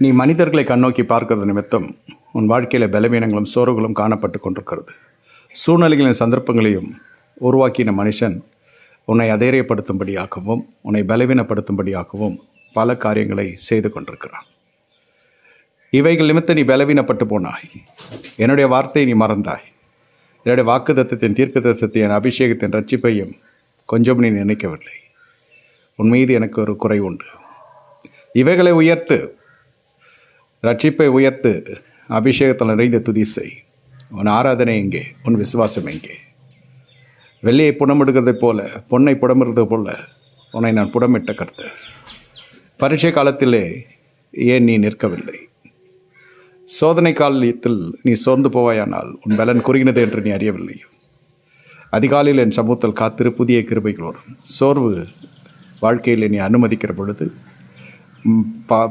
நீ மனிதர்களை கண்ணோக்கி பார்க்கிறது நிமித்தம் உன் வாழ்க்கையில் பலவீனங்களும் சோர்வுகளும் காணப்பட்டு கொண்டிருக்கிறது. சூழ்நிலைகளின் சந்தர்ப்பங்களையும் உருவாக்கின மனுஷன் உன்னை அதைரியப்படுத்தும்படியாகவும் உன்னை பலவீனப்படுத்தும்படியாகவும் பல காரியங்களை செய்து கொண்டிருக்கிறான். இவைகள் நிமித்தம் நீ பலவீனப்பட்டு போனாய். என்னுடைய வார்த்தையை நீ மறந்தாய். என்னுடைய வாக்குத்தத்தத்தின் தீர்க்கதரிசனத்தை என் அபிஷேகத்தின் ரட்சிப்பையும் கொஞ்சம் நீ நினைக்கவில்லை. உன் மீது எனக்கு ஒரு குறை உண்டு. இவைகளை உயர்த்து, ரட்சிப்பை உயர்த்து, அபிஷேகத்தில் நிறைந்த துதி செய். உன் ஆராதனை எங்கே? உன் விசுவாசம் எங்கே? வெள்ளியை புடமிடுகிறதைப் போல, பொன்னை புடமிடுறது போல உன்னை நான் புடமிட்ட கர்த்தர். பரீட்சை காலத்திலே ஏன் நீ நிற்கவில்லை? சோதனை காலத்தில் நீ சோர்ந்து போவாயானால் உன் பலன் குறுகினது என்று நீ அறியவில்லை. அதிகாலையில் என் சமூகத்தில் காத்திரு, புதிய கிருபைகளோடும். சோர்வு வாழ்க்கையில் நீ அனுமதிக்கிற பொழுது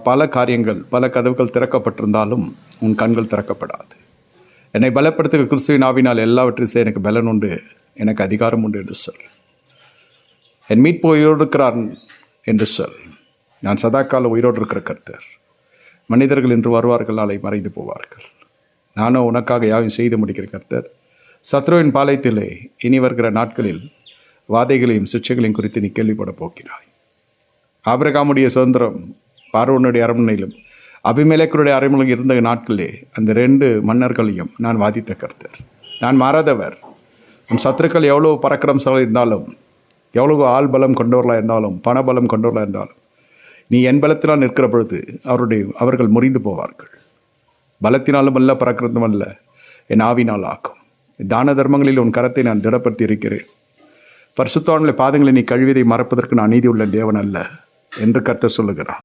பல காரியங்கள், பல கதவுகள் திறக்கப்பட்டிருந்தாலும் உன் கண்கள் திறக்கப்படாது. என்னை பலப்படுத்துகிற கிறிஸ்துவின் ஆவினால் எல்லாவற்றையும் செய்ய எனக்கு பலன் உண்டு, எனக்கு அதிகாரம் உண்டு என்று சொல். என் மீட்பு உயிரோடு இருக்கிறார் என்று சொல். நான் சதாக்கால உயிரோடு இருக்கிற கர்த்தர். மனிதர்கள் என்று வருவார்கள், நாளை மறைந்து போவார்கள். நானும் உனக்காக யாவையும் செய்து முடிக்கிற கர்த்தர். சத்ருவின் பாளையத்திலே இனி வருகிற நாட்களில் வாதைகளையும் சிக்ஷைகளையும் குறித்து நீ கேள்விப்பட போகிறாய். ஆபிரகாமுடைய சுதந்திரம் பார்வோனுடைய அரண்மனையிலும் அபிமெலேக்கருடைய அரண்மனையில் இருந்த நாட்களிலே அந்த 2 மன்னர்களையும் நான் வாதித்த கர்த்தர். நான் மாறாதவர். உன் சத்துருக்கள் எவ்வளவு பராக்கிரமசாலியாக இருந்தாலும், எவ்வளவு ஆள் பலம் கொண்டவர்களாக இருந்தாலும், பணபலம் கொண்டவர்களாக இருந்தாலும், நீ என் பலத்தினால் நிற்கிற பொழுது அவர்கள் முறிந்து போவார்கள். பலத்தினாலும் அல்ல, பராக்கிரமம் அல்ல, என் ஆவினால் ஆக்கும். தான தர்மங்களில் உன் கரத்தை நான் திடப்படுத்தி இருக்கிறேன். பரிசுத்தவான்களை பாதங்களை நீ கழுவியதை மறப்பதற்கு நான் நீதி உள்ள தேவன் அல்ல என்று கர்த்தர் சொல்லுகிறார்.